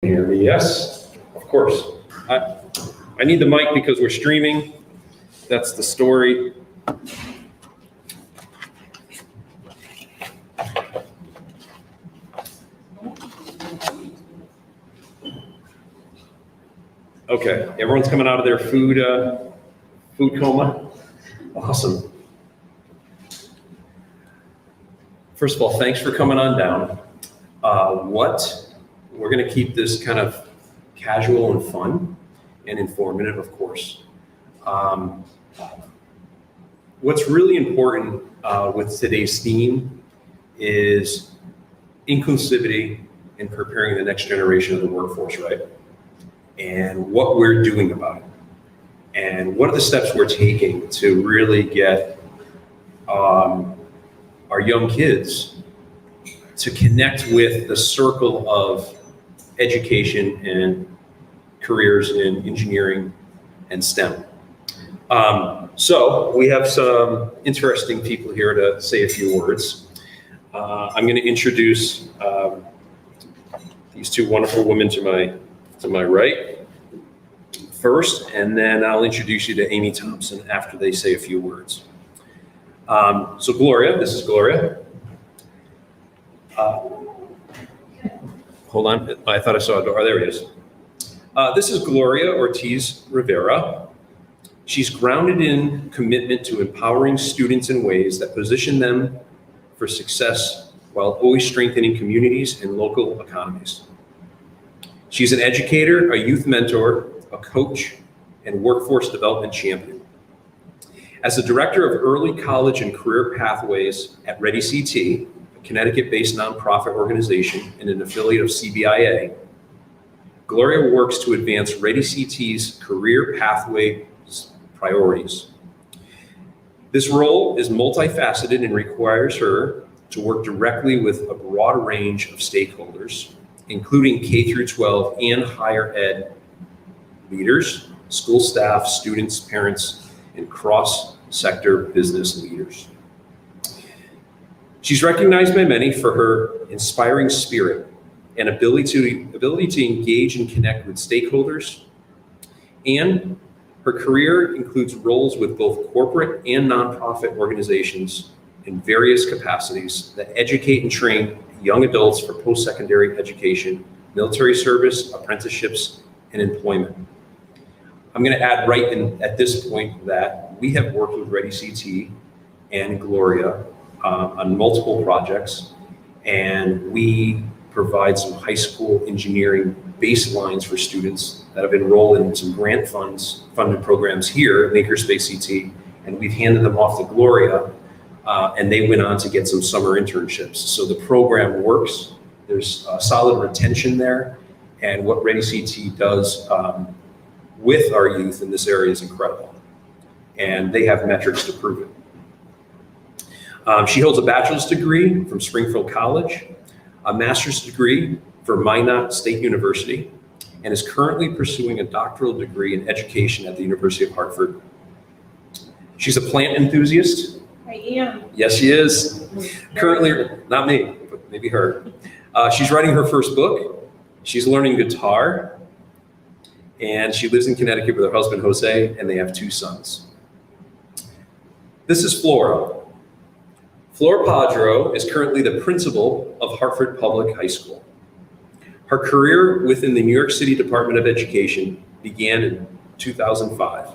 Hear me? Yes, of course. I need the mic because we're streaming. That's the story. Okay, everyone's coming out of their food coma. Awesome. First of all, thanks for coming on down. We're going to keep this kind of casual and fun and informative, of course. What's really important with today's theme is inclusivity and preparing the next generation of the workforce, right? And what we're doing about it. And what are the steps we're taking to really get our young kids to connect with the circle of education and careers in engineering and STEM. So we have some interesting people here to say a few words. I'm going to introduce these two wonderful women to my right first, and then I'll introduce you to Amy Thompson after they say a few words. So Gloria, this is Gloria. Hold on, I thought I saw a door. There it is. This is Gloria Ortiz Rivera. She's grounded in commitment to empowering students in ways that position them for success while always strengthening communities and local economies. She's an educator, a youth mentor, a coach, and workforce development champion. As the director of early college and career pathways at Ready CT, a Connecticut-based nonprofit organization and an affiliate of CBIA, Gloria works to advance Ready CT's career pathway priorities. This role is multifaceted and requires her to work directly with a broad range of stakeholders, including K through 12 and higher ed leaders, school staff, students, parents, and cross-sector business leaders. She's recognized by many for her inspiring spirit and ability to engage and connect with stakeholders, and her career includes roles with both corporate and nonprofit organizations in various capacities that educate and train young adults for post-secondary education, military service, apprenticeships, and employment. I'm going to add right in at this point that we have worked with Ready CT and Gloria on multiple projects, and we provide some high school engineering baselines for students that have enrolled in some grant funded programs here at Makerspace CT, and we've handed them off to Gloria, and they went on to get some summer internships. So the program works. There's solid retention there, and what Ready CT does with our youth in this area is incredible, and they have metrics to prove it. She holds a bachelor's degree from Springfield College, a master's degree from Minot State University, and is currently pursuing a doctoral degree in education at the University of Hartford. She's a plant enthusiast. I am. Yes, she is. Currently, not me, but maybe her. She's writing her first book. She's learning guitar, and she lives in Connecticut with her husband, Jose, and they have 2 sons. This is Flora. Flora Padro is currently the principal of Hartford Public High School. Her career within the New York City Department of Education began in 2005,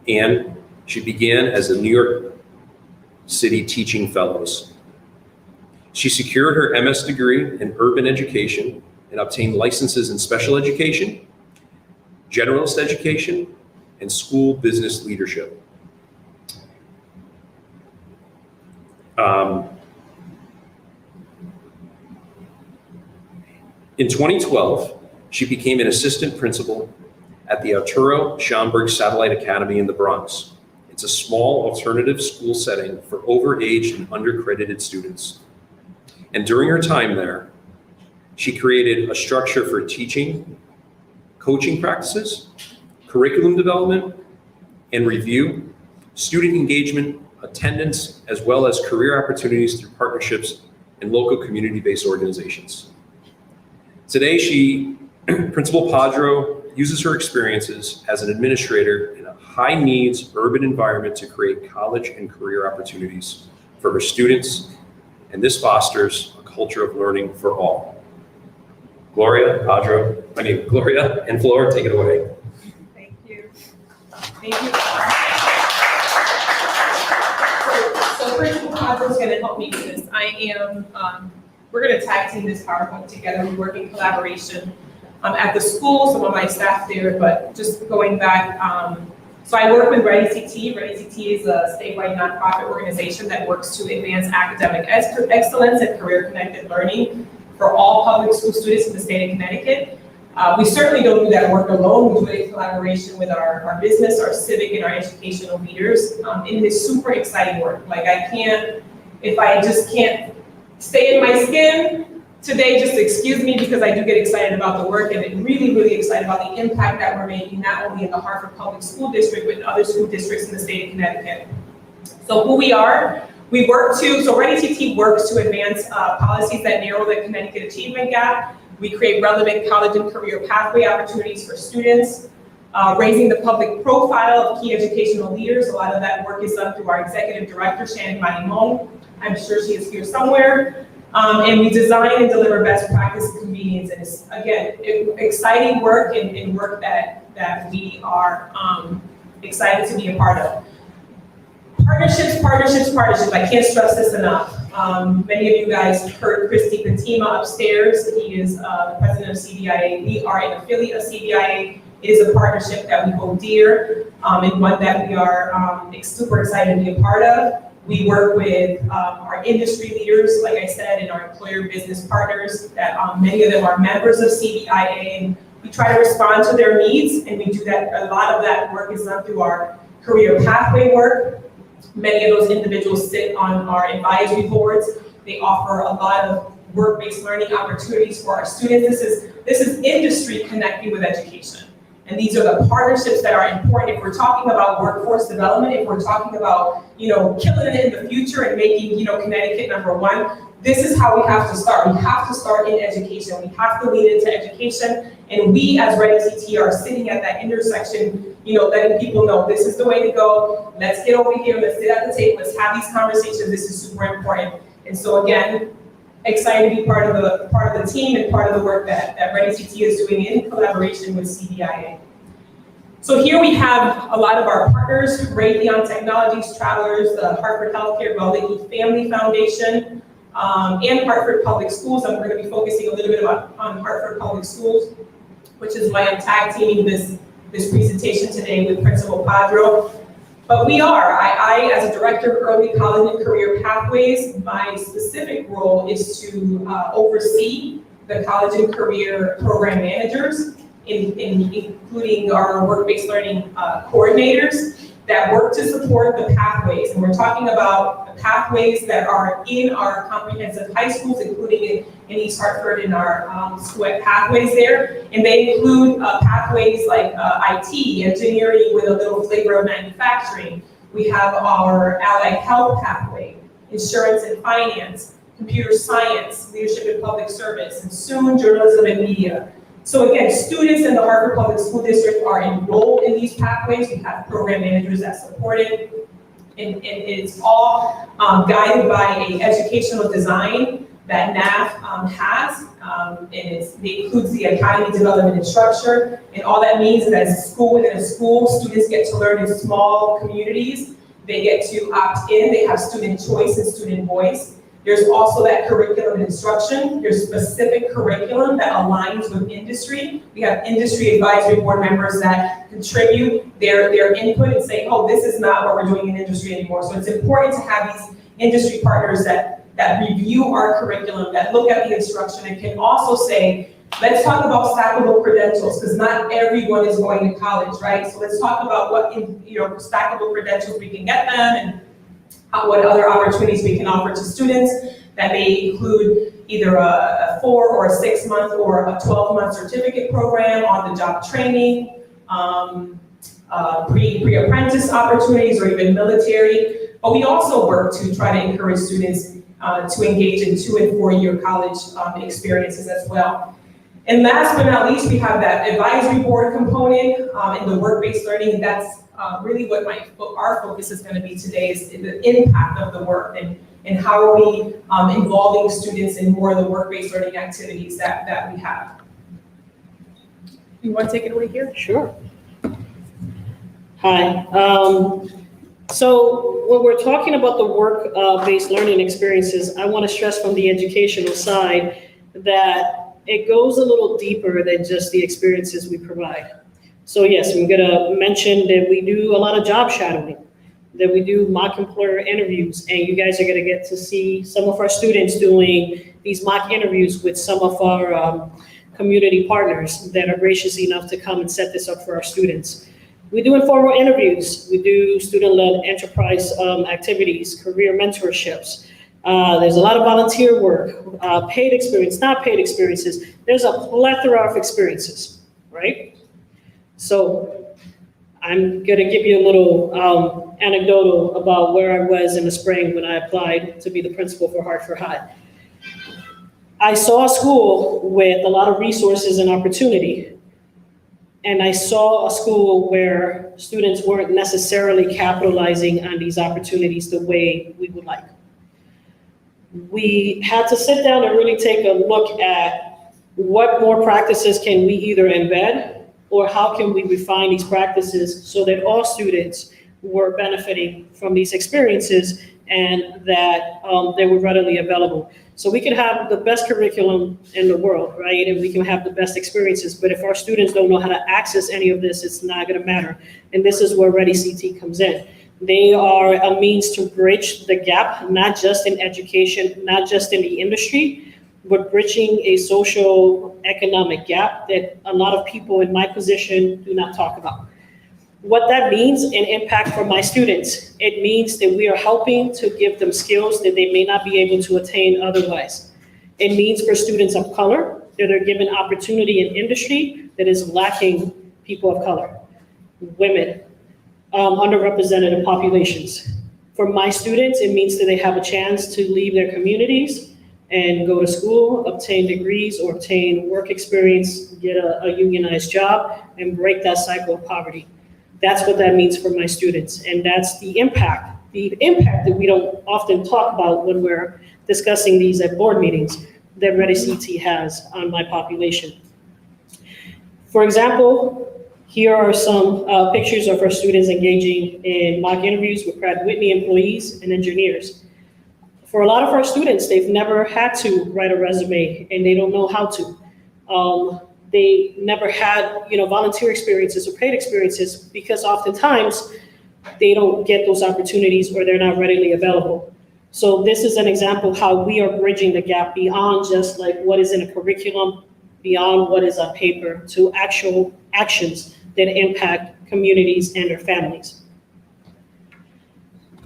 and she began as a New York City Teaching Fellows. She secured her MS degree in urban education and obtained licenses in special education, generalist education, and school business leadership. In 2012, she became an assistant principal at the Arturo Schomburg Satellite Academy in the Bronx. It's a small alternative school setting for overaged and undercredited students. And during her time there, she created a structure for teaching, coaching practices, curriculum development and review, student engagement, attendance, as well as career opportunities through partnerships and local community-based organizations. Today, Principal Padro uses her experiences as an administrator in a high-needs urban environment to create college and career opportunities for her students, and this fosters a culture of learning for all. Gloria and Flor, take it away. Thank you. Thank you. So Principal Padro is going to help me do this. We're going to tag team this PowerPoint together. We work in collaboration at the school, some of my staff there, but just going back, so I work with ReadyCT. ReadyCT is a statewide nonprofit organization that works to advance academic excellence and career-connected learning for all public school students in the state of Connecticut. We certainly don't do that work alone. We do it in collaboration with our business, our civic, and our educational leaders. It is super exciting work. Like if I just can't stay in my skin today, just excuse me, because I do get excited about the work and really, really excited about the impact that we're making, not only in the Hartford Public School District, but in other school districts in the state of Connecticut. So who we are, so ReadyCT works to advance policies that narrow the Connecticut achievement gap. We create relevant college and career pathway opportunities for students, raising the public profile of key educational leaders. A lot of that work is done through our executive director, Shannon Marimon. I'm sure she is here somewhere. And we design and deliver best practice and convenience. And it's, again, exciting work and work that we are excited to be a part of. Partnerships. I can't stress this enough. Many of you guys heard Christy Fatima upstairs. He is the president of CBIA. We are an affiliate of CBIA. It is a partnership that we hold dear and one that we are super excited to be a part of. We work with our industry leaders, like I said, and our employer business partners that many of them are members of CBIA, and we try to respond to their needs, and we do that. A lot of that work is done through our career pathway work. Many of those individuals sit on our advisory boards. They offer a lot of work-based learning opportunities for our students. This is industry connecting with education. And these are the partnerships that are important. If we're talking about workforce development, if we're talking about, killing it in the future and making, Connecticut #1, this is how we have to start. We have to start in education. We have to lean into education. And we as ReadyCT are sitting at that intersection, letting people know this is the way to go. Let's get over here. Let's sit at the table. Let's have these conversations. This is super important. And so again, excited to be part of the team and part of the work that ReadyCT is doing in collaboration with CBIA. So here we have a lot of our partners: Raytheon Technologies, Travelers, the Hartford Healthcare Gullah Family Foundation, and Hartford Public Schools. I'm going to be focusing a little bit on Hartford Public Schools, which is why I'm tag teaming this presentation today with Principal Padro. But I, as a director of early college and career pathways, my specific role is to oversee the college and career program managers, including our work-based learning coordinators that work to support the pathways. And we're talking about the pathways that are in our comprehensive high schools, including in East Hartford in our school pathways there. And they include pathways like IT, engineering with a little flavor of manufacturing. We have our allied health pathway, insurance and finance, computer science, leadership and public service, and soon journalism and media. So again, students in the Hartford Public School District are enrolled in these pathways. We have program managers that support it. And it's all guided by an educational design that NAF has. And it includes the academy development and structure. And all that means is that as a school within a school, students get to learn in small communities. They get to opt in. They have student choice and student voice. There's also that curriculum and instruction. There's specific curriculum that aligns with industry. We have industry advisory board members that contribute their input and say, oh, this is not what we're doing in industry anymore. So it's important to have these industry partners that review our curriculum, that look at the instruction, and can also say, let's talk about stackable credentials, because not everyone is going to college, right? So let's talk about what stackable credentials we can get them, and what other opportunities we can offer to students that may include either a 4 or a 6 month or a 12-month certificate program, on-the-job training, pre-apprentice opportunities, or even military. But we also work to try to encourage students to engage in 2- and 4-year college experiences as well. And last but not least, we have that advisory board component in the work-based learning. That's really what our focus is going to be today, is the impact of the work and how are we involving students in more of the work-based learning activities that we have. You want to take it away here? Sure. Hi. So when we're talking about the work-based learning experiences, I want to stress from the educational side that it goes a little deeper than just the experiences we provide. So yes, I'm going to mention that we do a lot of job shadowing, that we do mock employer interviews, and you guys are going to get to see some of our students doing these mock interviews with some of our community partners that are gracious enough to come and set this up for our students. We do informal interviews. We do student-led enterprise activities, career mentorships. There's a lot of volunteer work, paid experience, not paid experiences. There's a plethora of experiences, right? So I'm gonna give you a little anecdotal about where I was in the spring when I applied to be the principal for Hartford High. I saw a school with a lot of resources and opportunity, and I saw a school where students weren't necessarily capitalizing on these opportunities the way we would like. We had to sit down and really take a look at what more practices can we either embed, or how can we refine these practices so that all students were benefiting from these experiences and that they were readily available. So we can have the best curriculum in the world, right? And we can have the best experiences, but if our students don't know how to access any of this, it's not gonna matter. And this is where Ready CT comes in. They are a means to bridge the gap, not just in education, not just in the industry, but bridging a social economic gap that a lot of people in my position do not talk about. What that means in impact for my students, it means that we are helping to give them skills that they may not be able to attain otherwise. It means for students of color that they're given opportunity in industry that is lacking people of color, women, underrepresented populations. For my students, it means that they have a chance to leave their communities and go to school, obtain degrees or obtain work experience, get a unionized job, and break that cycle of poverty. That's what that means for my students. And that's the impact that we don't often talk about when we're discussing these at board meetings that Ready CT has on my population. For example, here are some pictures of our students engaging in mock interviews with Pratt & Whitney employees and engineers. For a lot of our students, they've never had to write a resume and they don't know how to. They never had, volunteer experiences or paid experiences because oftentimes they don't get those opportunities or they're not readily available. So this is an example of how we are bridging the gap beyond just like what is in a curriculum, beyond what is on paper, to actual actions that impact communities and their families.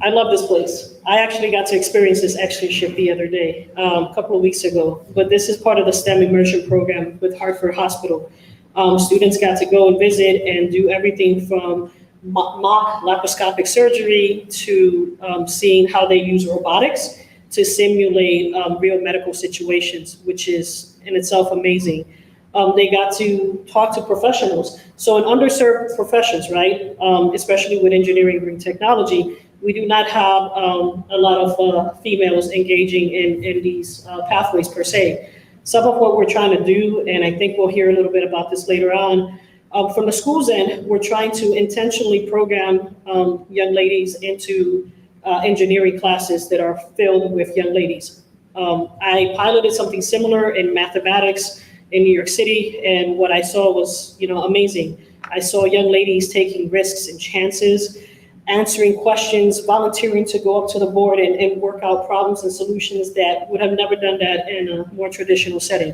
I love this place. I actually got to experience this externship the other day, a couple of weeks ago, but this is part of the STEM immersion program with Hartford Hospital. Students got to go and visit and do everything from mock laparoscopic surgery to seeing how they use robotics to simulate real medical situations, which is in itself amazing. They got to talk to professionals. So in underserved professions, right, especially with engineering, green technology, we do not have a lot of females engaging in these pathways per se. Some of what we're trying to do, and I think we'll hear a little bit about this later on, from the school's end, we're trying to intentionally program young ladies into engineering classes that are filled with young ladies. I piloted something similar in mathematics in New York City, and what I saw was, amazing. I saw young ladies taking risks and chances, answering questions, volunteering to go up to the board and work out problems and solutions that would have never done that in a more traditional setting.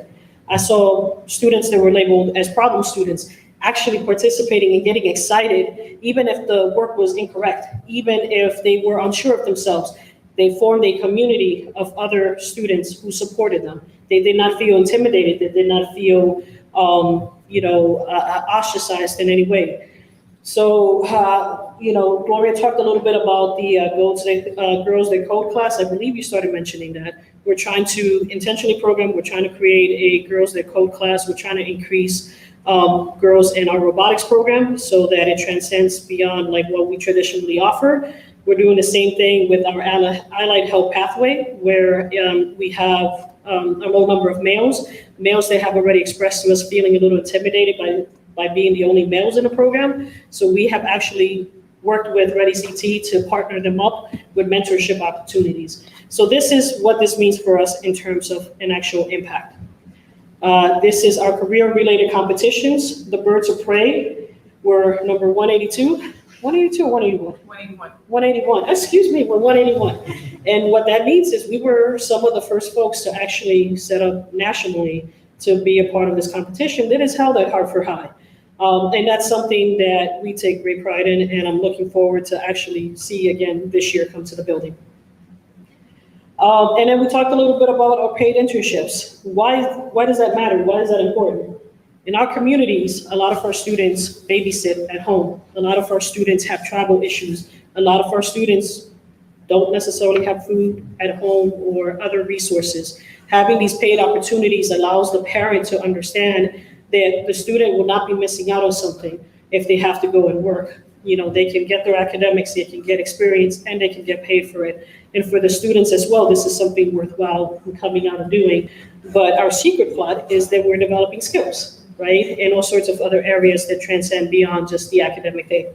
I saw students that were labeled as problem students actually participating and getting excited, even if the work was incorrect, even if they were unsure of themselves. They formed a community of other students who supported them. They did not feel intimidated. They did not feel, ostracized in any way. So, Gloria talked a little bit about the Girls That Code class. I believe you started mentioning that. We're trying to intentionally program, we're trying to create a Girls That Code class. We're trying to increase girls in our robotics program so that it transcends beyond like what we traditionally offer. We're doing the same thing with our allied health pathway, where we have a low number of males that have already expressed to us feeling a little intimidated by being the only males in the program. So we have actually worked with Ready CT to partner them up with mentorship opportunities. So this is what this means for us in terms of an actual impact. This is our career-related competitions. The Birds of Prey were number 182. 182 or 181? 181. 181, excuse me, we're 181. And what that means is we were some of the first folks to actually set up nationally to be a part of this competition that is held at Hartford High. And that's something that we take great pride in, and I'm looking forward to actually see again this year come to the building. And then we talked a little bit about our paid internships. Why does that matter? Why is that important? In our communities, a lot of our students babysit at home. A lot of our students have travel issues. A lot of our students don't necessarily have food at home or other resources. Having these paid opportunities allows the parent to understand that the student will not be missing out on something if they have to go and work. They can get their academics, they can get experience, and they can get paid for it. And for the students as well, this is something worthwhile coming out and doing. But our secret plot is that we're developing skills, right? And all sorts of other areas that transcend beyond just the academic day.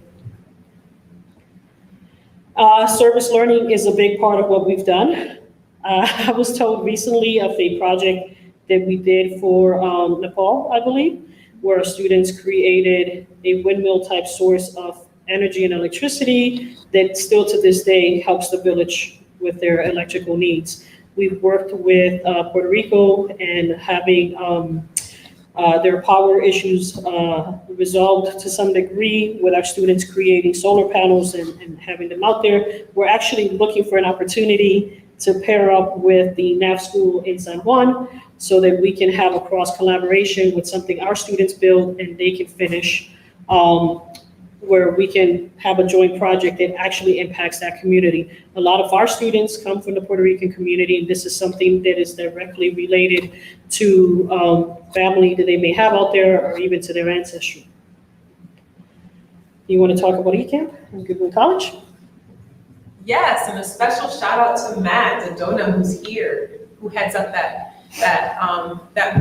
Service learning is a big part of what we've done. I was told recently of a project that we did for Nepal, I believe, where students created a windmill type source of energy and electricity that still to this day helps the village with their electrical needs. We've worked with Puerto Rico and having their power issues resolved to some degree with our students creating solar panels and having them out there. We're actually looking for an opportunity to pair up with the NAF school in San Juan so that we can have a cross collaboration with something our students build and they can finish, where we can have a joint project that actually impacts that community. A lot of our students come from the Puerto Rican community, and this is something that is directly related to family that they may have out there or even to their ancestry. You want to talk about ECAMP and Goodwin College? Yes, and a special shout out to Matt Dodona, who's here, who heads up that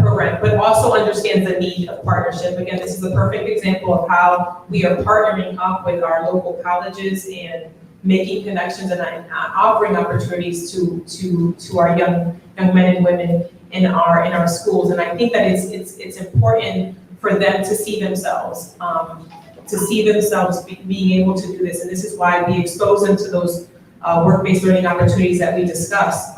program, but also understands the need of partnership. Again, this is a perfect example of how we are partnering up with our local colleges and making connections and offering opportunities to our young men and women in our schools. And I think that it's important for them to see themselves, being able to do this. And this is why we expose them to those work-based learning opportunities that we discussed.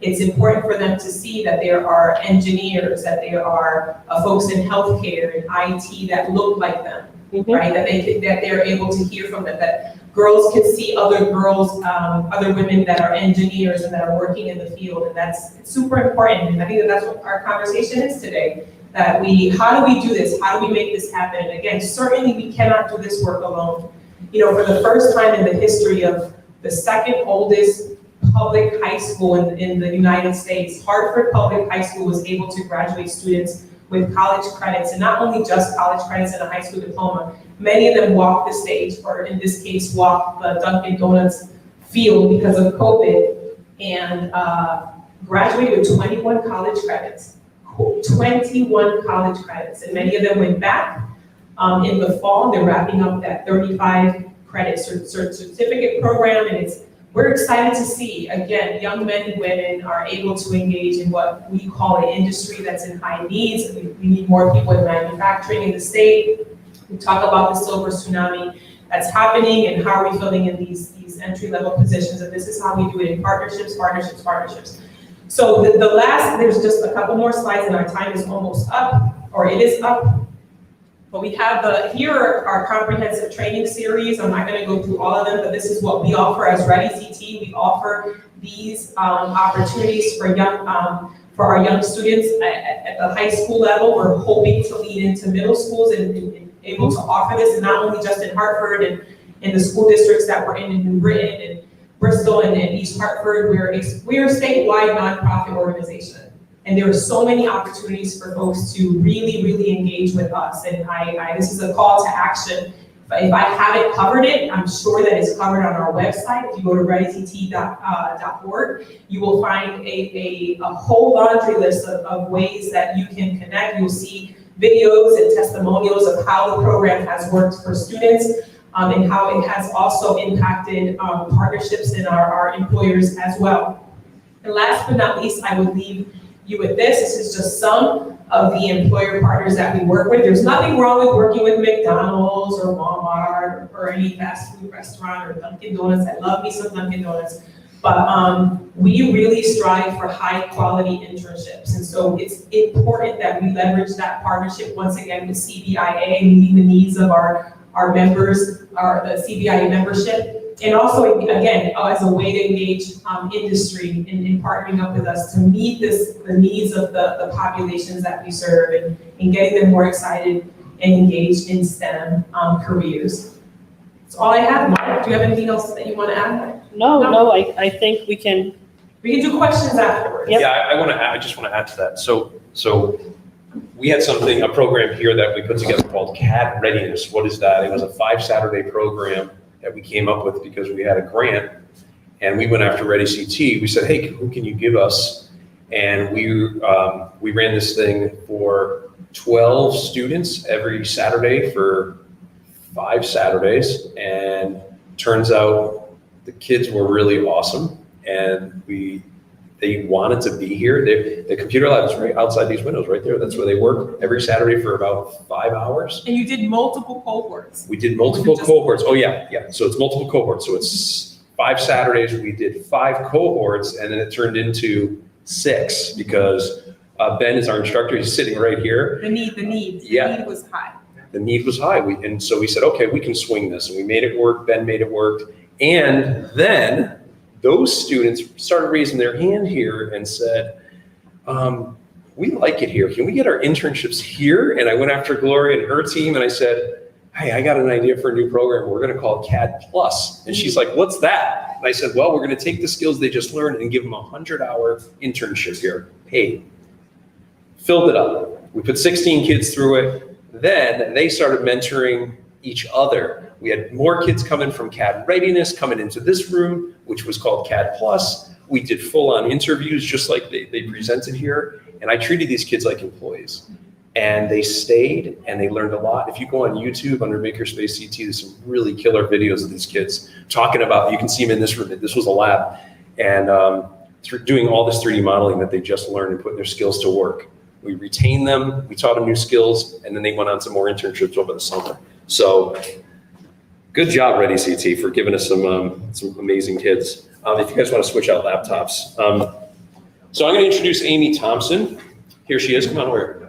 It's important for them to see that there are engineers, that there are folks in healthcare and IT that look like them, right? That they're able to hear from them, that girls can see other girls, other women that are engineers and that are working in the field, and that's super important. And I think that's what our conversation is today. How do we do this? How do we make this happen? And again, certainly we cannot do this work alone. For the first time in the history of the second oldest public high school in the United States, Hartford Public High School was able to graduate students with college credits, and not only just college credits and a high school diploma. Many of them walked the stage, or in this case, walked the Dunkin' Donuts field because of COVID, and graduated with 21 college credits. 21 college credits, and many of them went back in the fall. They're wrapping up that 35 credit certificate program, and we're excited to see, again, young men and women are able to engage in what we call an industry that's in high needs. We need more people in manufacturing in the state. We talk about the silver tsunami that's happening and how are we filling in these entry-level positions, and this is how we do it in partnerships. So there's just a couple more slides and our time is almost up, or it is up. But we have here are our comprehensive training series. I'm not going to go through all of them, but this is what we offer as Ready CT. We offer these opportunities for our young students at the high school level. We're hoping to lead into middle schools and able to offer this, and not only just in Hartford and in the school districts that we're in New Britain and Bristol and East Hartford. We're a statewide nonprofit organization. And there are so many opportunities for folks to really engage with us. And this is a call to action. If I haven't covered it, I'm sure that it's covered on our website. If you go to readyct.org, you will find a whole laundry list of ways that you can connect. You'll see videos and testimonials of how the program has worked for students and how it has also impacted partnerships in our employers as well. And last but not least, I would leave you with this. This is just some of the employer partners that we work with. There's nothing wrong with working with McDonald's or Walmart or any fast food restaurant or Dunkin' Donuts. I love me some Dunkin' Donuts. But we really strive for high quality internships. And so it's important that we leverage that partnership once again with CBIA, meeting the needs of our members, the CBIA membership. And also, again, as a way to engage industry in partnering up with us to meet the needs of the populations that we serve and getting them more excited and engaged in STEM careers. That's all I have. Mark, do you have anything else that you want to add? No, I think we can. We can do questions afterwards. Yep. Yeah, I just want to add to that. So we had a program here that we put together called CAD Readiness. What is that? It was a 5-Saturday program that we came up with because we had a grant and we went after Ready CT. We said, hey, who can you give us? And we ran this thing for 12 students every Saturday for 5 Saturdays. And turns out the kids were really awesome. And they wanted to be here. The computer lab is right outside these windows right there. That's where they work every Saturday for about 5 hours. And you did multiple cohorts. We did multiple cohorts. Oh yeah. So it's multiple cohorts. So it's 5 Saturdays. We did 5 cohorts and then it turned into 6 because Ben is our instructor. He's sitting right here. The need was high. The need was high. And so we said, okay, we can swing this. And we made it work. Ben made it work. And then those students started raising their hand here and said, we like it here. Can we get our internships here? And I went after Gloria and her team and I said, hey, I got an idea for a new program. We're going to call it CAD Plus. And she's like, what's that? And I said, well, we're going to take the skills they just learned and give them a 100-hour internship here, paid. Filled it up. We put 16 kids through it. Then they started mentoring each other. We had more kids coming from CAD Readiness coming into this room, which was called CAD Plus. We did full-on interviews just like they presented here. And I treated these kids like employees. And they stayed and they learned a lot. If you go on YouTube under Makerspace CT, there's some really killer videos of these kids talking about, you can see them in this room. This was a lab. And doing all this 3D modeling that they just learned and putting their skills to work. We retained them, we taught them new skills, and then they went on to more internships over the summer. So good job, Ready CT, for giving us some amazing kids. If you guys want to switch out laptops. So I'm going to introduce Amy Thompson. Here she is. Come on, where?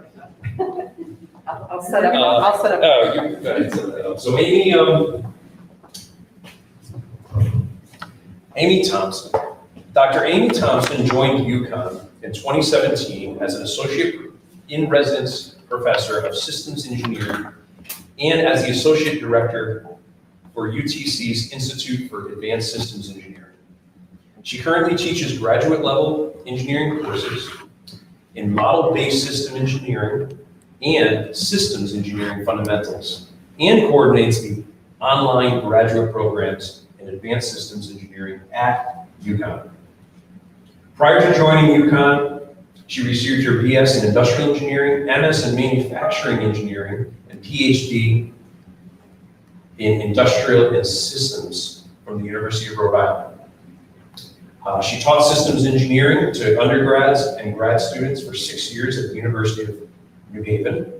I'll set up. I'll set up. Oh, you go ahead, set that up. So Amy Thompson. Dr. Amy Thompson joined UConn in 2017 as an associate in residence professor of systems engineering and as the associate director for UTC's Institute for Advanced Systems Engineering. She currently teaches graduate level engineering courses in model-based system engineering and systems engineering fundamentals, and coordinates the online graduate programs in advanced systems engineering at UConn. Prior to joining UConn, she received her BS in industrial engineering, MS in manufacturing engineering, and PhD in industrial and systems from the University of Rhode Island. She taught systems engineering to undergrads and grad students for 6 years at the University of New Haven.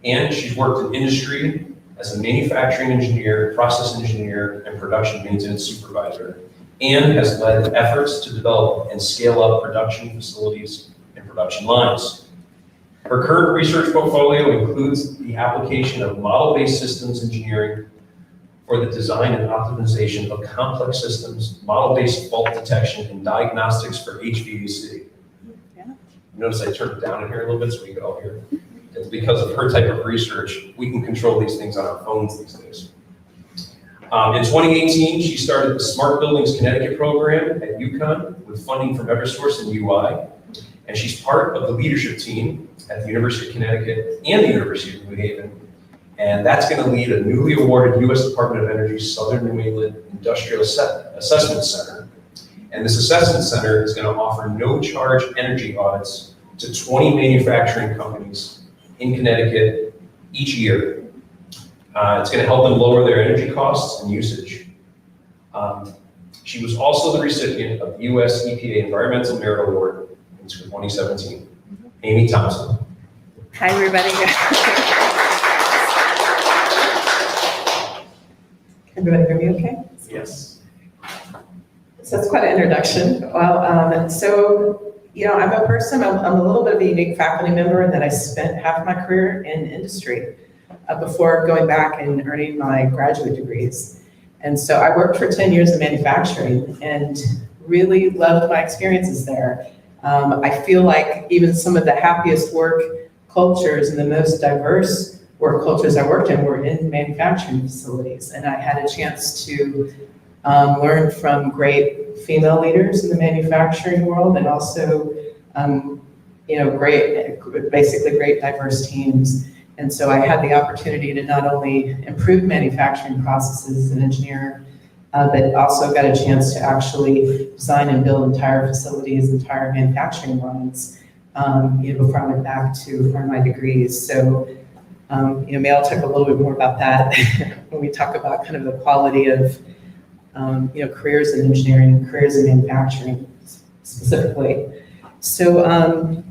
And she's worked in industry as a manufacturing engineer, process engineer, and production maintenance supervisor, and has led efforts to develop and scale up production facilities and production lines. Her current research portfolio includes the application of model-based systems engineering for the design and optimization of complex systems, model-based fault detection, and diagnostics for HVAC. Yeah. Notice I turned it down in here a little bit so we could all hear. It's because of her type of research, we can control these things on our phones these days. In 2018, she started the Smart Buildings Connecticut program at UConn with funding from Eversource and UI. And she's part of the leadership team at the University of Connecticut and the University of New Haven. And that's going to lead a newly awarded U.S. Department of Energy's Southern New England Industrial Assessment Center. And this assessment center is going to offer no-charge energy audits to 20 manufacturing companies in Connecticut each year. It's going to help them lower their energy costs and usage. She was also the recipient of the U.S. EPA Environmental Merit Award in 2017. Amy Thompson. Hi, everybody. Can everybody hear me okay? Yes. So that's quite an introduction. Well, so, you know, I'm a person, I'm a little bit of a unique faculty member in that I spent half of my career in industry before going back and earning my graduate degrees. And so I worked for 10 years in manufacturing and really loved my experiences there. I feel like even some of the happiest work cultures and the most diverse work cultures I worked in were in manufacturing facilities. And I had a chance to learn from great female leaders in the manufacturing world and also, you know, basically great diverse teams. And so I had the opportunity to not only improve manufacturing processes and engineer, but also got a chance to actually design and build entire facilities, entire manufacturing lines, you know, before I went back to earn my degrees. So, you know, maybe I'll talk a little bit more about that when we talk about kind of the quality of, you know, careers in engineering and careers in manufacturing specifically. So,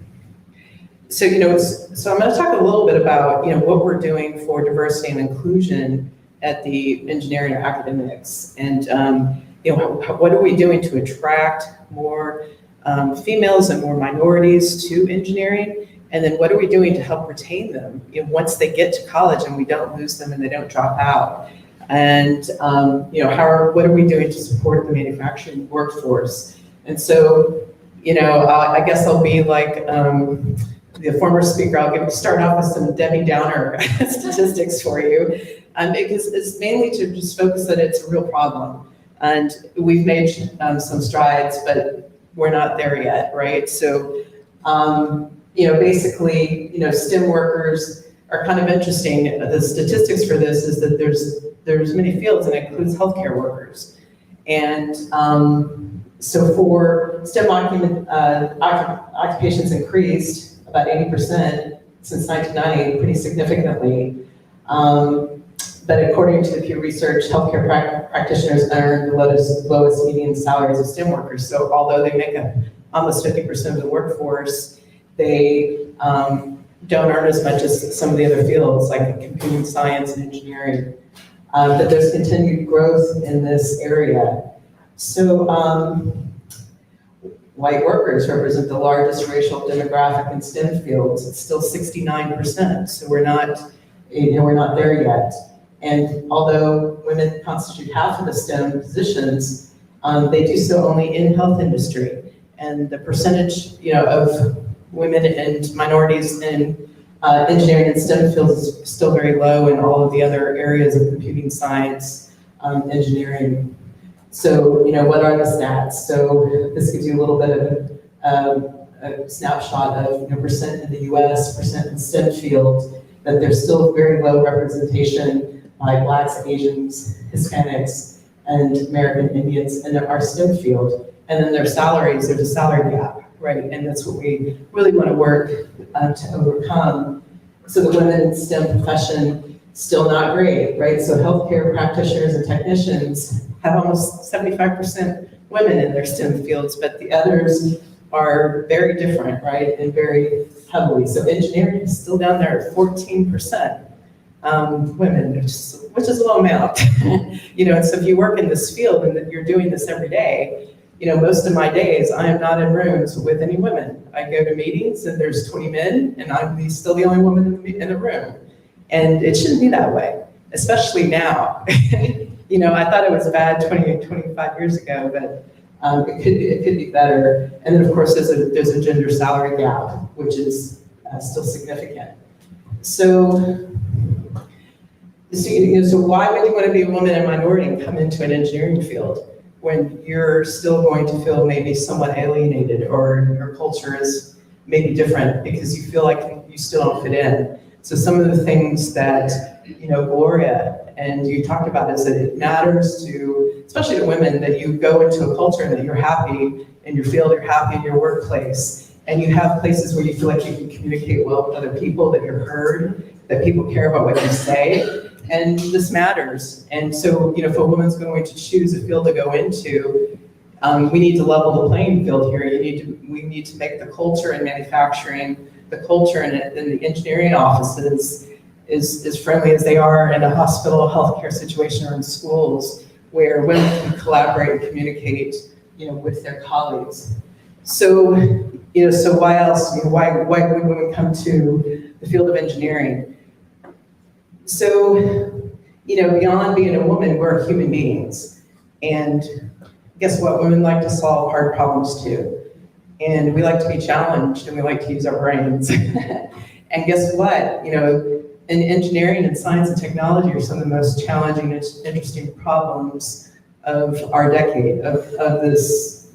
so, you know, so I'm going to talk a little bit about, you know, what we're doing for diversity and inclusion at the engineering academics. And, you know, what are we doing to attract more females and more minorities to engineering? And then what are we doing to help retain them, you know, once they get to college and we don't lose them and they don't drop out? And, you know, what are we doing to support the manufacturing workforce? And so, you know, I guess I'll be like, the former speaker, I'll start off with some Debbie Downer statistics for you, because it's mainly to just focus that it's a real problem. And we've made some strides, but we're not there yet, right? So, you know, basically, you know, STEM workers are kind of interesting. The statistics for this is that there's many fields, and it includes healthcare workers. And so for STEM occupations increased about 80% since 1990, pretty significantly. But according to the Pew Research, healthcare practitioners earn the lowest median salaries of STEM workers. So although they make up almost 50% of the workforce, they don't earn as much as some of the other fields like computing science and engineering. But there's continued growth in this area. So white workers represent the largest racial demographic in STEM fields. It's still 69%, so we're not, you know, we're not there yet. And although women constitute half of the STEM positions, they do so only in health industry. And the percentage, you know, of women and minorities in engineering and STEM fields is still very low in all of the other areas of computing science, engineering. So, you know, what are the stats? So this gives you a little bit of a snapshot of, you know, percent in the US, percent in STEM fields, that there's still very low representation by Blacks, Asians, Hispanics, and American Indians in our STEM field. And then their salaries, there's a salary gap, right? And that's what we really want to work to overcome. So the women in STEM profession, still not great, right? So healthcare practitioners and technicians have almost 75% women in their STEM fields, but the others are very different, right? And very heavily. So engineering is still down there at 14% women, which is a low amount. You know, and so if you work in this field and that you're doing this every day, you know, most of my days I am not in rooms with any women. I go to meetings and there's 20 men and I'm still the only woman in the room. And it shouldn't be that way, especially now. You know, I thought it was bad 25 years ago, but it could be better. And then of course there's a gender salary gap, which is still significant. So So why would you want to be a woman and minority and come into an engineering field when you're still going to feel maybe somewhat alienated, or your culture is maybe different because you feel like you still don't fit in? So some of the things that, Gloria and you talked about is that it matters to, especially to women, that you go into a culture and that you're happy in your field, you're happy in your workplace, and you have places where you feel like you can communicate well with other people, that you're heard, that people care about what you say. And this matters. And so, if a woman's going to choose a field to go into, we need to level the playing field here. We need to make the culture in manufacturing, the culture in the engineering offices as friendly as they are in a hospital, healthcare situation, or in schools, where women can collaborate and communicate, with their colleagues. So, so why else? Why would women come to the field of engineering? So, beyond being a woman, we're human beings. And guess what? Women like to solve hard problems too. And we like to be challenged, and we like to use our brains. And guess what? In engineering and science and technology are some of the most challenging and interesting problems of our decade, of this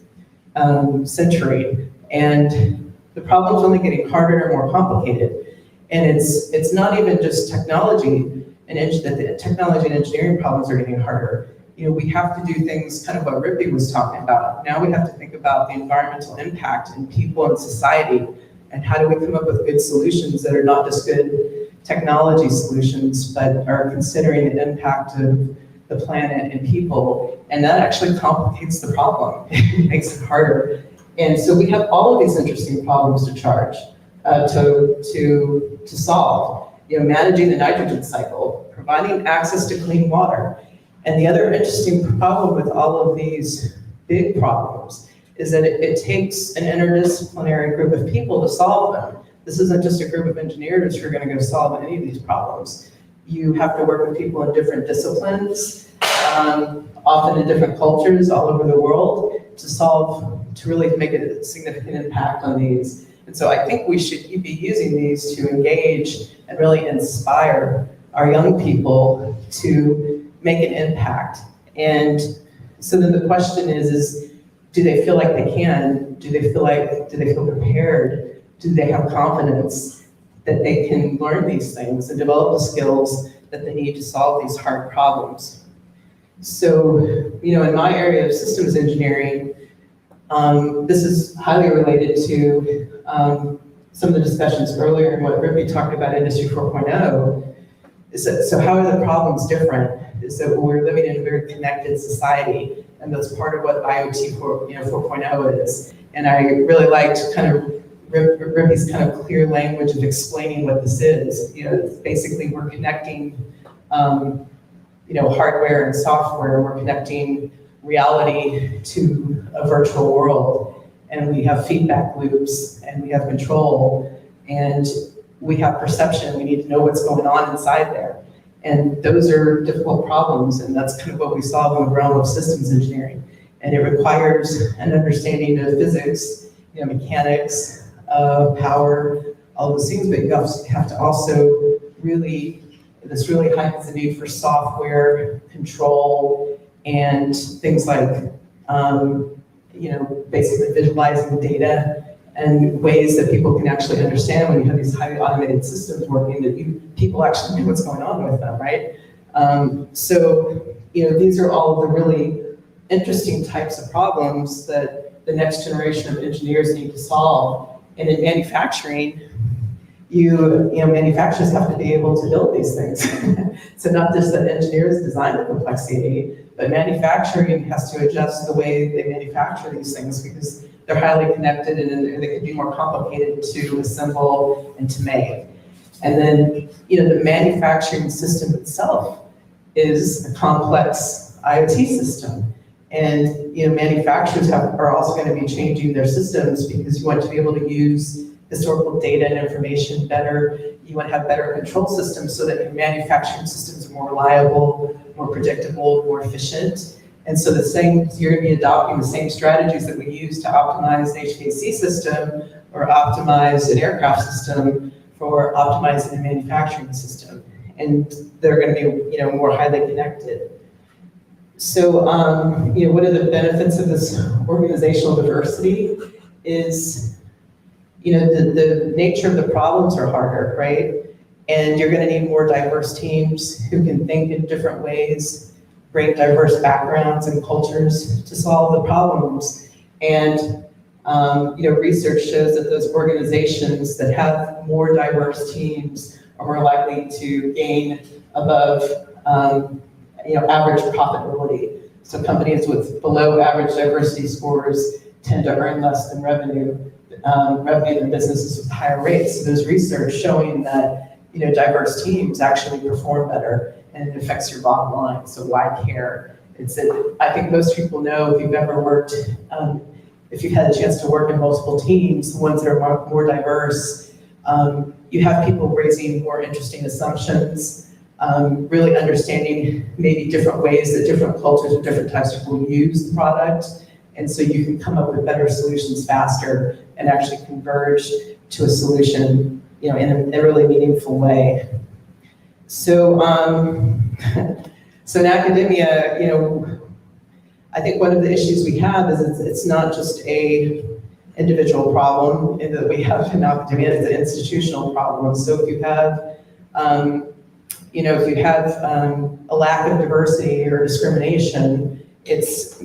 century. And the problem's only getting harder and more complicated. And it's not even just technology that the technology and engineering problems are getting harder. We have to do things kind of what Rippy was talking about. Now we have to think about the environmental impact in people and society, and how do we come up with good solutions that are not just good technology solutions, but are considering the impact of the planet and people. And that actually complicates the problem. It makes it harder. And so we have all of these interesting problems to solve. Managing the nitrogen cycle, providing access to clean water. And the other interesting problem with all of these big problems is that it takes an interdisciplinary group of people to solve them. This isn't just a group of engineers who are going to go solve any of these problems. You have to work with people in different disciplines, often in different cultures all over the world, to really make a significant impact on these. And so I think we should be using these to engage and really inspire our young people to make an impact. And so then the question is do they feel like they can? Do they feel prepared? Do they have confidence that they can learn these things and develop the skills that they need to solve these hard problems? So, in my area of systems engineering, this is highly related to some of the discussions earlier and what Rippy talked about Industry 4.0. So how are the problems different? Is that we're living in a very connected society, and that's part of what IoT 4.0 is. And I really liked kind of Rippy's kind of clear language of explaining what this is. Basically we're connecting, hardware and software. We're connecting reality to a virtual world, and we have feedback loops, and we have control, and we have perception. We need to know what's going on inside there. And those are difficult problems, and that's kind of what we solve in the realm of systems engineering. And it requires an understanding of physics, mechanics, power, all those things, but you have to also this really heightens the need for software control and things like, basically visualizing data and ways that people can actually understand when you have these highly automated systems working, that people actually know what's going on with them, right? These are all the really interesting types of problems that the next generation of engineers need to solve. And in manufacturing, manufacturers have to be able to build these things. So not just that engineers design the complexity, but manufacturing has to adjust the way they manufacture these things, because they're highly connected and they can be more complicated to assemble and to make. And then, the manufacturing system itself is a complex IoT system. And, manufacturers are also going to be changing their systems, because you want to be able to use historical data and information better. You want to have better control systems so that your manufacturing systems are more reliable, more predictable, more efficient. And so you're going to be adopting the same strategies that we use to optimize an HVAC system or optimize an aircraft system for optimizing a manufacturing system. and they're going to be, more highly connected. So, what are the benefits of this organizational diversity is, the nature of the problems are harder, right? And you're going to need more diverse teams who can think in different ways, bring diverse backgrounds and cultures to solve the problems. And, research shows that those organizations that have more diverse teams are more likely to gain above, average profitability. So companies with below average diversity scores tend to earn less than revenue than businesses with higher rates. So there's research showing that, diverse teams actually perform better, and it affects your bottom line. So why care? I think most people know, if you've ever worked, if you've had a chance to work in multiple teams, the ones that are more diverse, you have people raising more interesting assumptions, really understanding maybe different ways that different cultures and different types of people use the product. And so you can come up with better solutions faster and actually converge to a solution, in a really meaningful way. So, so in academia, I think one of the issues we have is it's not just a individual problem that we have in academia, it's an institutional problem. So if you have, a lack of diversity or discrimination, it's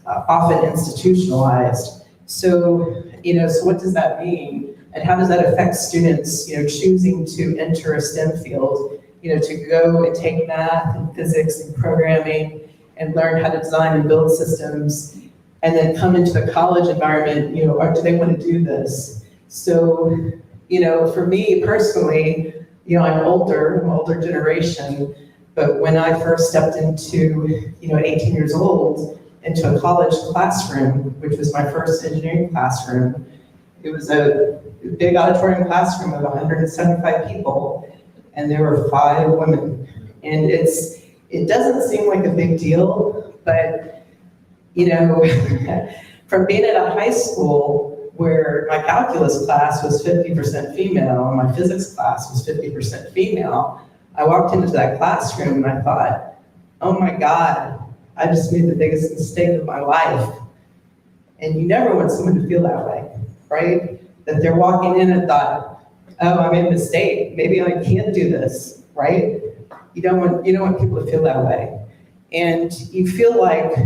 often institutionalized. So, so what does that mean? And how does that affect students, choosing to enter a STEM field, to go and take math and physics and programming and learn how to design and build systems, and then come into the college environment, or do they want to do this? So, for me personally, I'm older generation, but when I first stepped into, at 18 years old, into a college classroom, which was my first engineering classroom, it was a big auditorium classroom of 175 people, and there were 5 women. And it doesn't seem like a big deal, but, from being at a high school where my calculus class was 50% female and my physics class was 50% female, I walked into that classroom and I thought, oh my God, I just made the biggest mistake of my life. And you never want someone to feel that way, right? That they're walking in and thought, oh, I made a mistake. Maybe I can't do this, right? You don't want people to feel that way. And you feel like,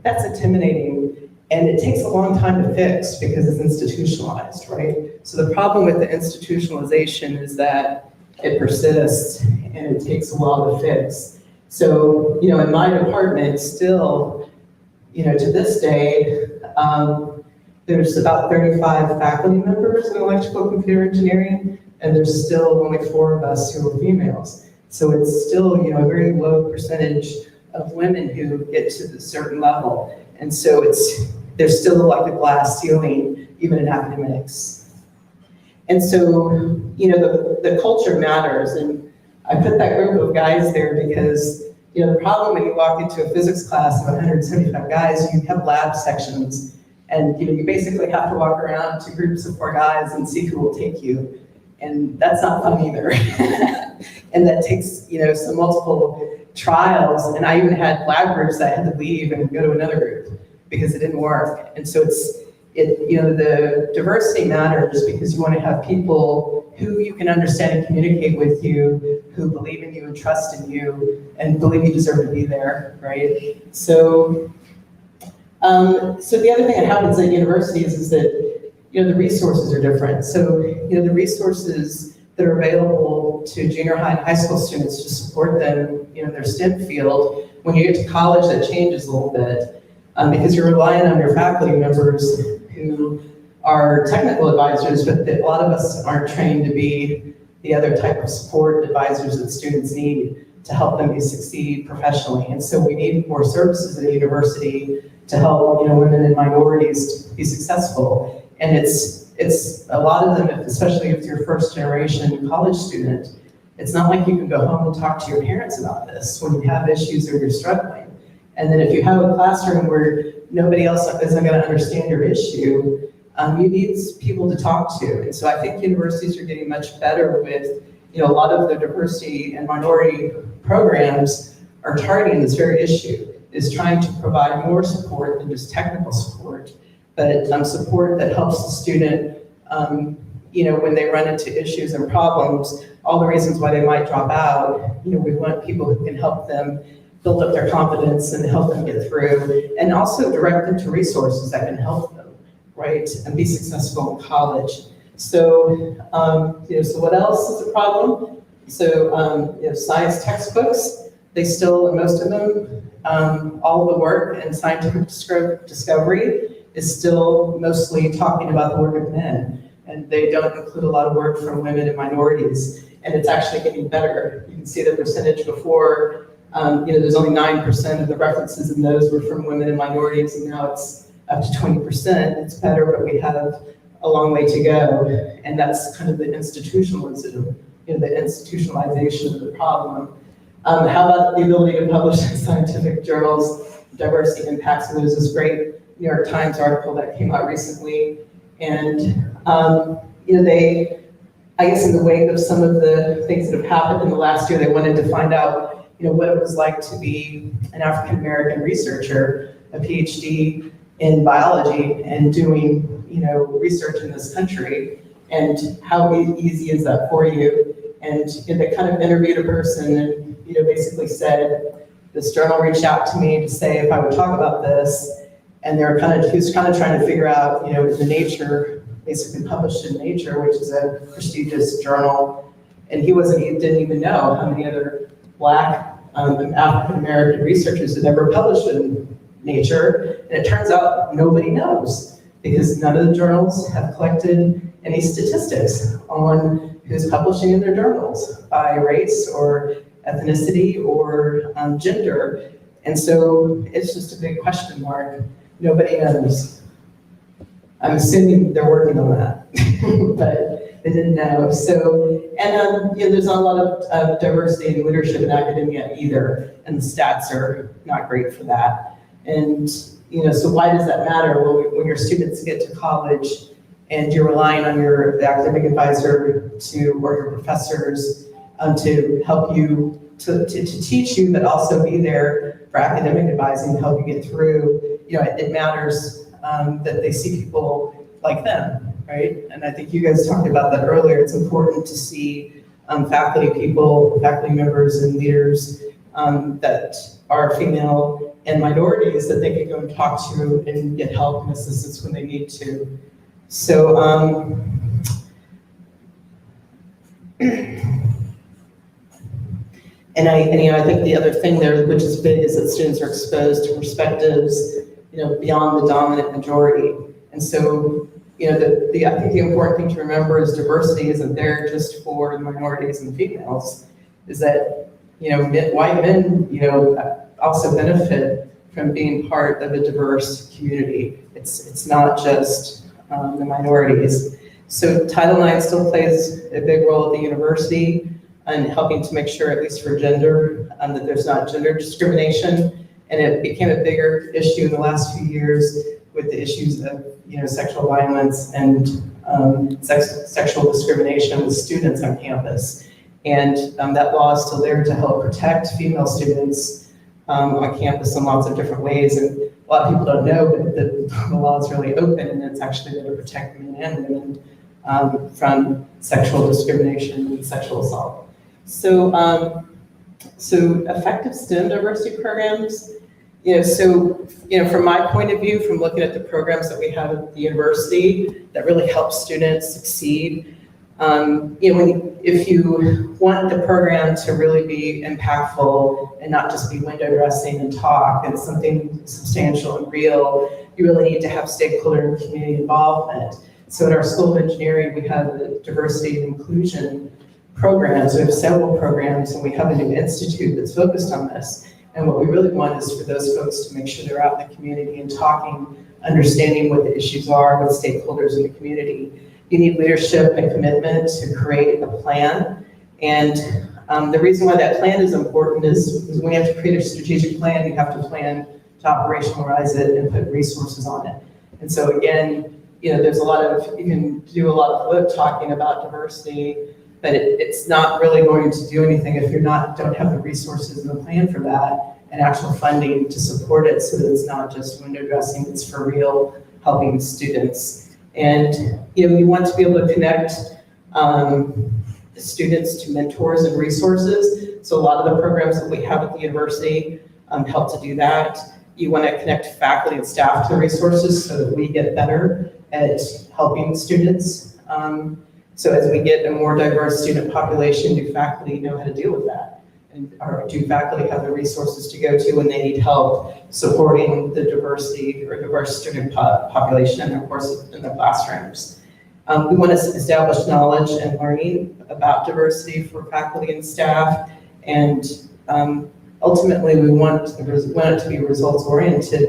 that's intimidating. And it takes a long time to fix because it's institutionalized, right? So the problem with the institutionalization is that it persists and it takes a while to fix. So, in my department still, to this day, there's about 35 faculty members in electrical computer engineering, and there's still only 4 of us who are females. So it's still, a very low percentage of women who get to a certain level. And so there's still like a glass ceiling, even in academics. And so, the culture matters. And I put that group of guys there because, the problem when you walk into a physics class of 175 guys, you have lab sections. And, you basically have to walk around to groups of 4 guys and see who will take you. And that's not fun either. And that takes, some multiple trials. And I even had lab groups that I had to leave and go to another group because it didn't work. And so the diversity matters because you want to have people who you can understand and communicate with you, who believe in you and trust in you and believe you deserve to be there, right? So, so the other thing that happens at universities is that, the resources are different. So, the resources that are available to junior high and high school students to support them, in their STEM field, when you get to college, that changes a little bit because you're relying on your faculty members who are technical advisors, but a lot of us aren't trained to be the other type of support advisors that students need to help them succeed professionally. And so we need more services at a university to help, women and minorities be successful. And it's a lot of them, especially if you're first generation college student, it's not like you can go home and talk to your parents about this when you have issues or you're struggling. And then if you have a classroom where nobody else isn't going to understand your issue, you need people to talk to. And so I think universities are getting much better with, a lot of the diversity and minority programs are targeting this very issue, is trying to provide more support than just technical support, but support that helps the student, when they run into issues and problems, all the reasons why they might drop out, we want people who can help them build up their confidence and help them get through, and also direct them to resources that can help them, right, and be successful in college. So, so what else is a problem? So, science textbooks, they still, most of them, all of the work in scientific discovery is still mostly talking about the work of men, and they don't include a lot of work from women and minorities, and it's actually getting better. You can see the percentage before, there's only 9% of the references in those were from women and minorities, and now it's up to 20%. It's better, but we have a long way to go, and that's kind of the institutionalism, the institutionalization of the problem. How about the ability to publish in scientific journals? Diversity impacts of those is great. New York Times article that came out recently, and they, I guess in the wake of some of the things that have happened in the last year, they wanted to find out, what it was like to be an African-American researcher, a PhD in biology, and doing, research in this country, and how easy is that for you? And they kind of interviewed a person and, basically said, this journal reached out to me to say if I would talk about this, and he was kind of trying to figure out, the Nature, basically published in Nature, which is a prestigious journal, and he didn't even know how many other Black African-American researchers had ever published in Nature, and it turns out nobody knows, because none of the journals have collected any statistics on who's publishing in their journals by race or ethnicity or gender. And so it's just a big question mark. Nobody knows. I'm assuming they're working on that, but they didn't know. So, and there's not a lot of diversity in leadership in academia either, and the stats are not great for that. And so why does that matter? Well, when your students get to college and you're relying on the academic advisor or your professors to help you, to teach you, but also be there for academic advising to help you get through, it matters that they see people like them, right? And I think you guys talked about that earlier. It's important to see faculty members and leaders that are female and minorities that they can go and talk to and get help and assistance when they need to. So, and I think the other thing there, which is big, is that students are exposed to perspectives, beyond the dominant majority. And so, I think the important thing to remember is diversity isn't there just for the minorities and the females, is that, white men, also benefit from being part of a diverse community. It's not just the minorities. So Title IX still plays a big role at the university in helping to make sure, at least for gender, that there's not gender discrimination. And it became a bigger issue in the last few years with the issues of, sexual violence and sexual discrimination with students on campus. And that law is still there to help protect female students on campus in lots of different ways. And a lot of people don't know, but the law is really open, and it's actually there to protect men and women from sexual discrimination and sexual assault. So, so effective STEM diversity programs, from my point of view, from looking at the programs that we have at the university that really help students succeed, if you want the program to really be impactful and not just be window dressing and talk and something substantial and real, you really need to have stakeholder and community involvement. So at our School of Engineering, we have the diversity and inclusion programs. We have several programs, and we have a new institute that's focused on this. And what we really want is for those folks to make sure they're out in the community and talking, understanding what the issues are with stakeholders in the community. You need leadership and commitment to create a plan. And the reason why that plan is important is because when you have to create a strategic plan, you have to plan to operationalize it and put resources on it. And so again, there's a lot of, you can do a lot of lip talking about diversity, but it's not really going to do anything if don't have the resources and the plan for that and actual funding to support it, so that it's not just window dressing, it's for real helping students. And we want to be able to connect students to mentors and resources. So a lot of the programs that we have at the university help to do that. You want to connect faculty and staff to the resources so that we get better at helping students. So as we get a more diverse student population, do faculty know how to deal with that? Or do faculty have the resources to go to when they need help supporting the diversity or diverse student population in their courses in their classrooms? We want to establish knowledge and learning about diversity for faculty and staff, and ultimately we want it to be results oriented.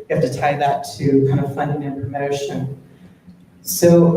You have to tie that to kind of funding and promotion. So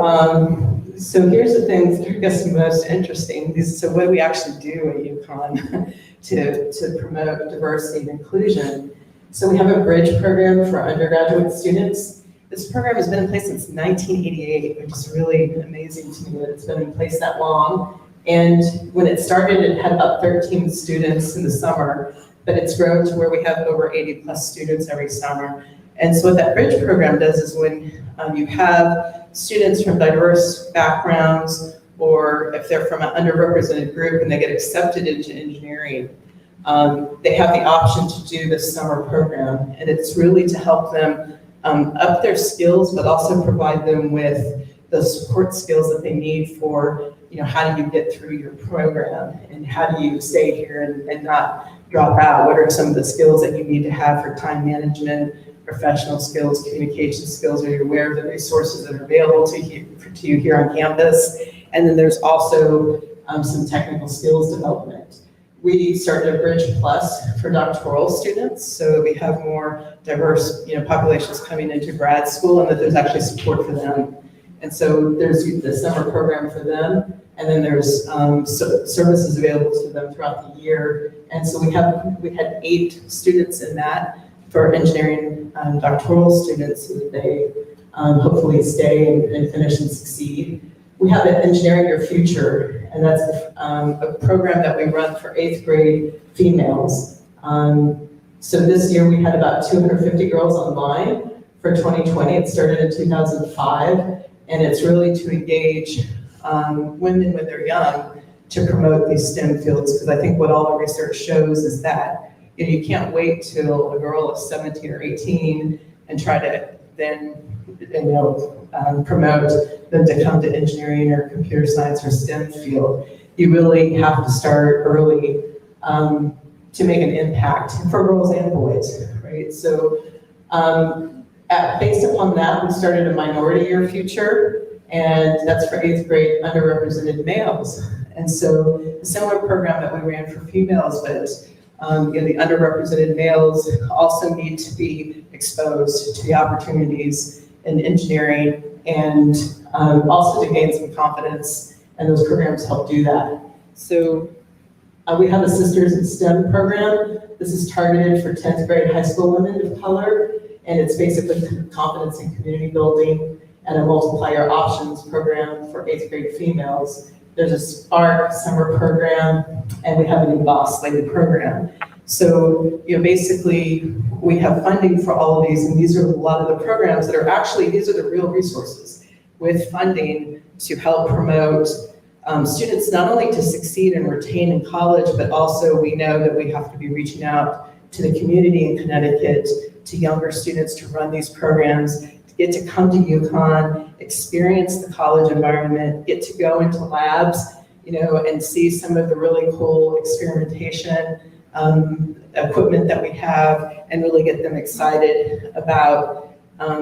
here's the things that I guess are most interesting. So what do we actually do at UConn to promote diversity and inclusion? So we have a bridge program for undergraduate students. This program has been in place since 1988, which is really amazing to me that it's been in place that long. And when it started, it had about 13 students in the summer, but it's grown to where we have over 80 plus students every summer. And so what that bridge program does is when you have students from diverse backgrounds, or if they're from an underrepresented group and they get accepted into engineering, they have the option to do this summer program. And it's really to help them up their skills, but also provide them with the support skills that they need for, how do you get through your program and how do you stay here and not drop out? What are some of the skills that you need to have for time management, professional skills, communication skills? Are you aware of the resources that are available to you here on campus? And then there's also some technical skills development. We started a Bridge Plus for doctoral students, so that we have more diverse populations coming into grad school, and that there's actually support for them. And so there's the summer program for them, and then there's services available to them throughout the year. And so we had 8 students in that for engineering doctoral students, so that they hopefully stay and finish and succeed. We have an Engineering Your Future, and that's a program that we run for 8th grade females. So this year we had about 250 girls online for 2020. It started in 2005, and it's really to engage women when they're young to promote these STEM fields, because I think what all the research shows is that you can't wait till a girl is 17 or 18 and try to then promote them to come to engineering or computer science or STEM field. You really have to start early to make an impact for girls and boys, right? So based upon that, we started a Minority Year Future, and that's for 8th grade underrepresented males. And so a similar program that we ran for females, but the underrepresented males also need to be exposed to the opportunities in engineering, and also to gain some confidence, and those programs help do that. So we have a Sisters in STEM program. This is targeted for 10th grade high school women of color, and it's basically confidence and community building, and a multiplier options program for 8th grade females. There's a Spark summer program, and we have a new Boss Lady program. So, basically we have funding for all of these, and these are a lot of the programs that are actually, these are the real resources with funding to help promote students not only to succeed and retain in college, but also we know that we have to be reaching out to the community in Connecticut, to younger students to run these programs, to get to come to UConn, experience the college environment, get to go into labs, and see some of the really cool experimentation equipment that we have, and really get them excited about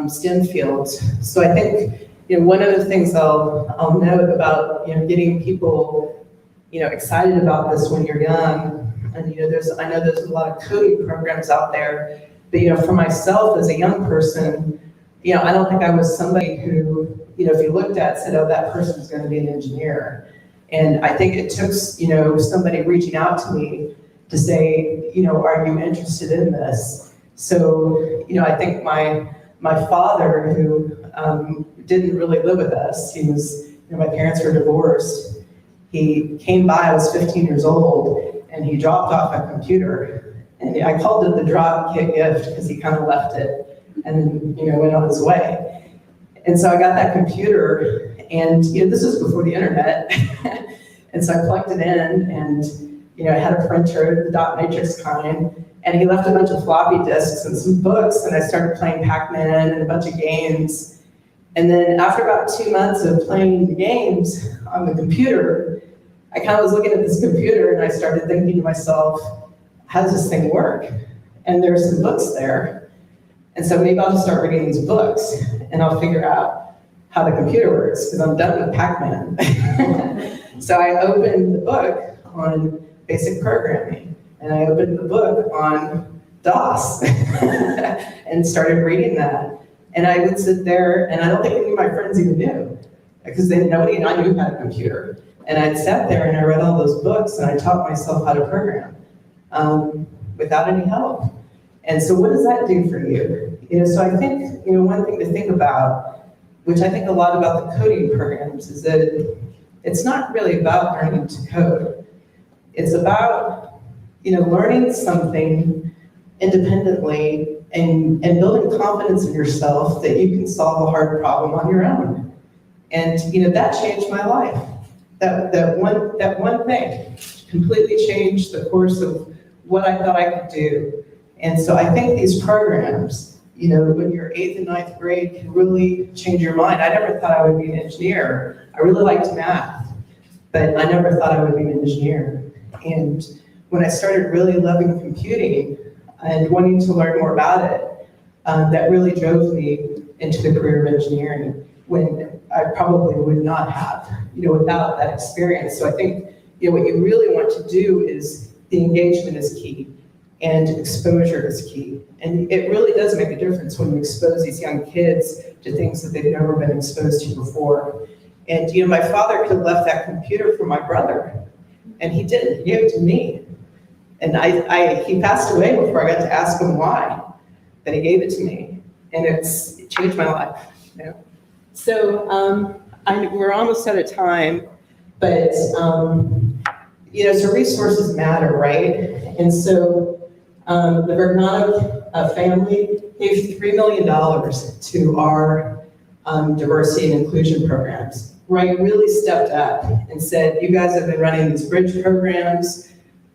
STEM fields. So I think, one of the things I'll note about, getting people, excited about this when you're young, and I know there's a lot of coding programs out there, but for myself as a young person, I don't think I was somebody who, if you looked at, said, oh, that person's going to be an engineer. And I think it took, somebody reaching out to me to say, are you interested in this? So, I think my father, who didn't really live with us. He was, my parents were divorced. He came by, I was 15 years old, and he dropped off a computer. And I called it the drop kit gift because he kind of left it and went on his way. And so I got that computer, and this was before the internet. And so I plugged it in, and I had a printer, the dot matrix kind, and he left a bunch of floppy disks and some books, and I started playing Pac-Man and a bunch of games. And then after about 2 months of playing the games on the computer, I kind of was looking at this computer, and I started thinking to myself, how does this thing work? And there's some books there. And so maybe I'll just start reading these books, and I'll figure out how the computer works, because I'm done with Pac-Man. So I opened the book on basic programming, and I opened the book on DOS and started reading that. And I would sit there, and I don't think any of my friends even knew, because nobody I knew had a computer. And I'd sat there and I read all those books, and I taught myself how to program without any help. And so what does that do for you? So I think, one thing to think about, which I think a lot about the coding programs, is that it's not really about learning to code. It's about, learning something independently and building confidence in yourself that you can solve a hard problem on your own. And, that changed my life. That one thing completely changed the course of what I thought I could do. And so I think these programs, when you're 8th and 9th grade, can really change your mind. I never thought I would be an engineer. I really liked math, but I never thought I would be an engineer. And when I started really loving computing and wanting to learn more about it, that really drove me into the career of engineering, when I probably would not have, without that experience. So I think, what you really want to do is, the engagement is key, and exposure is key. And it really does make a difference when you expose these young kids to things that they've never been exposed to before. And my father could have left that computer for my brother, and he didn't. He gave it to me. And he passed away before I got to ask him why, but he gave it to me, and it changed my life. So we're almost out of time, but so resources matter, right? And so the Vergnano family gave $3 million to our diversity and inclusion programs, right? Really stepped up and said, you guys have been running these bridge programs,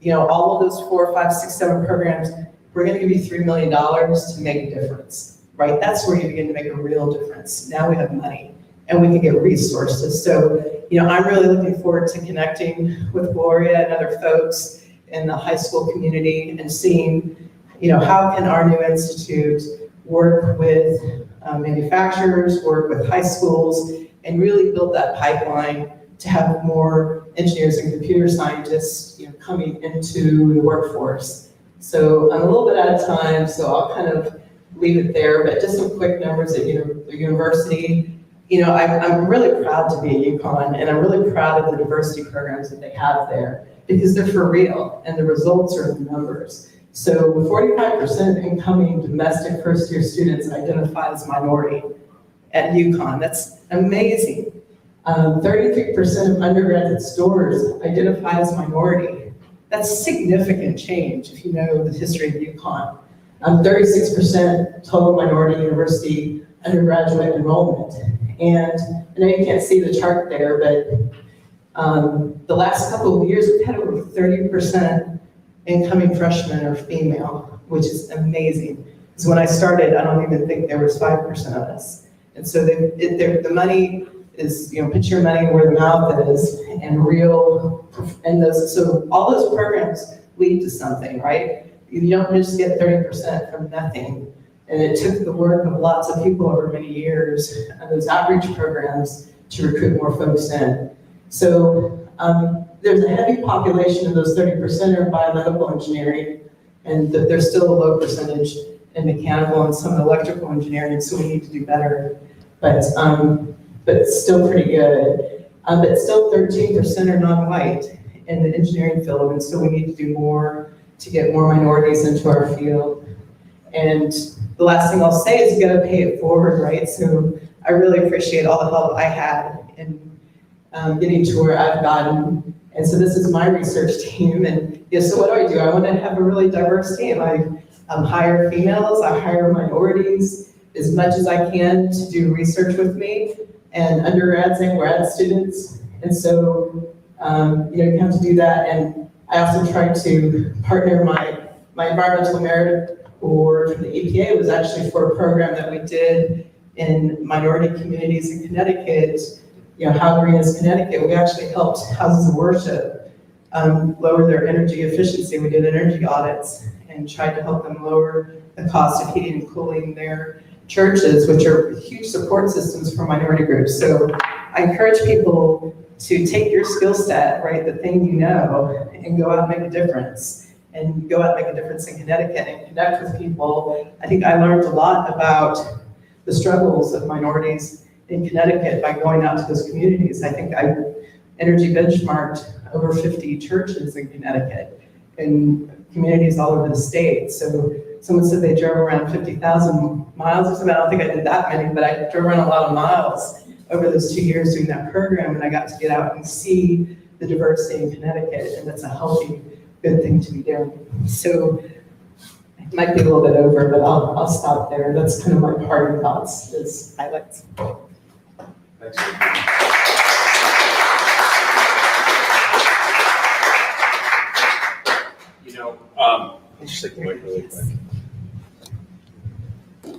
all of those 4, 5, 6, 7 programs, we're gonna give you $3 million to make a difference, right? That's where you begin to make a real difference. Now we have money, and we can get resources. So, I'm really looking forward to connecting with Gloria and other folks in the high school community and seeing, how can our new institute work with manufacturers, work with high schools, and really build that pipeline to have more engineers and computer scientists, coming into the workforce. So I'm a little bit out of time, so I'll kind of leave it there, but just some quick numbers at the university. I'm really proud to be at UConn, and I'm really proud of the diversity programs that they have there, because they're for real, and the results are the numbers. So 45% of incoming domestic first-year students identify as minority at UConn. That's amazing. 33% of undergraduate scholars identify as minority. That's significant change if you know the history of UConn. 36% total minority university undergraduate enrollment. And I know you can't see the chart there, but the last couple of years, we've had over 30% incoming freshmen are female, which is amazing. Because when I started, I don't even think there was 5% of us. And so the money is, put your money where the mouth is, and so all those programs lead to something, right? You don't just get 30% from nothing. And it took the work of lots of people over many years and those outreach programs to recruit more folks in. So there's a heavy population of those 30% are biomedical engineering, and there's still a low percentage in mechanical and some electrical engineering, so we need to do better. But it's still pretty good. But still 13% are non-white in the engineering field, and so we need to do more to get more minorities into our field. And the last thing I'll say is you gotta pay it forward, right? So I really appreciate all the help I had in getting to where I've gotten. And so this is my research team. And so what do? I want to have a really diverse team. I hire females, I hire minorities as much as I can to do research with me, and undergrads and grad students. And so, you have to do that. And I also try to partner my environmental merit award from the EPA was actually for a program that we did in minority communities in Connecticut. How Green is Connecticut, we actually helped houses of worship lower their energy efficiency. We did energy audits and tried to help them lower the cost of heating and cooling their churches, which are huge support systems for minority groups. So I encourage people to take your skill set, right, the thing you know, and go out and make a difference. And go out and make a difference in Connecticut and connect with people. I think I learned a lot about the struggles of minorities in Connecticut by going out to those communities. I think I energy benchmarked over 50 churches in Connecticut in communities all over the state. So someone said they drove around 50,000 miles or something. I don't think I did that many, but I drove around a lot of miles over those 2 years doing that program, and I got to get out and see the diversity in Connecticut, and that's a healthy, good thing to be doing. So it might be a little bit over, but I'll stop there. That's kind of my parting thoughts, is highlights. Thanks. Just take the mic really quick.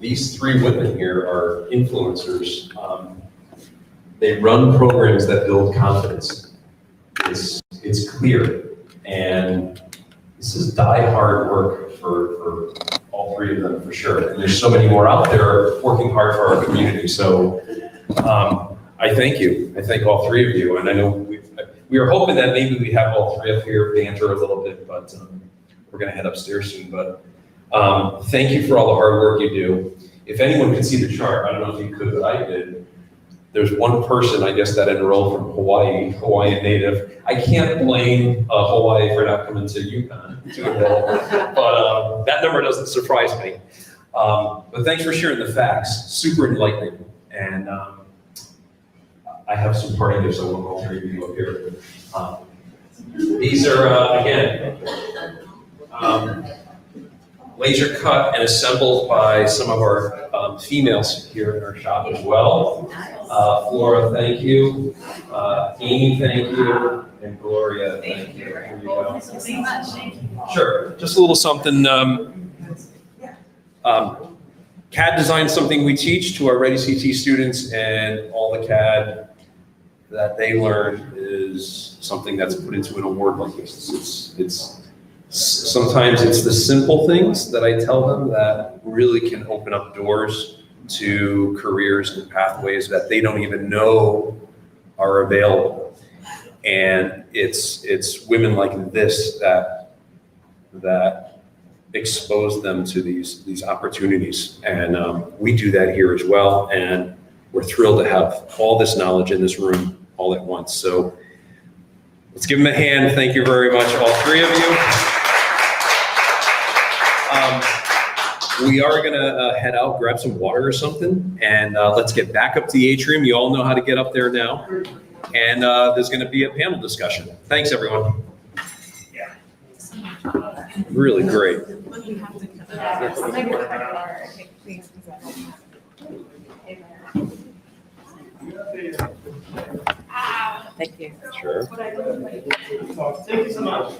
These three women here are influencers. They run programs that build confidence. It's clear, and this is die-hard work for all three of them, for sure. And there's so many more out there working hard for our community. So I thank you. I thank all three of you. And I know we were hoping that maybe we'd have all three up here banter a little bit, but we're going to head upstairs soon. But thank you for all the hard work you do. If anyone could see the chart, I don't know if you could, but I did. There's one person, I guess, that enrolled from Hawaii, Hawaiian native. I can't blame Hawaii for not coming to UConn to enroll, but that number doesn't surprise me. But thanks for sharing the facts. Super enlightening. And I have some parting gifts I want all three of you up here. These are, again, laser cut and assembled by some of our females here in our shop as well. Flora, thank you. Amy, thank you. And Gloria, thank you. Here you go. Thank you so much. Thank you. Sure, just a little something. CAD design is something we teach to our Ready CT students, and all the CAD that they learn is something that's put into an award like this. It's sometimes it's the simple things that I tell them that really can open up doors to careers and pathways that they don't even know are available. And it's women like this that expose them to these opportunities. And we do that here as well. And we're thrilled to have all this knowledge in this room all at once. So let's give them a hand. Thank you very much, all three of you. We are gonna head out, grab some water or something, and let's get back up to the atrium. You all know how to get up there now. And there's gonna be a panel discussion. Thanks, everyone. Really great. Thank you. Sure. Thank you so much.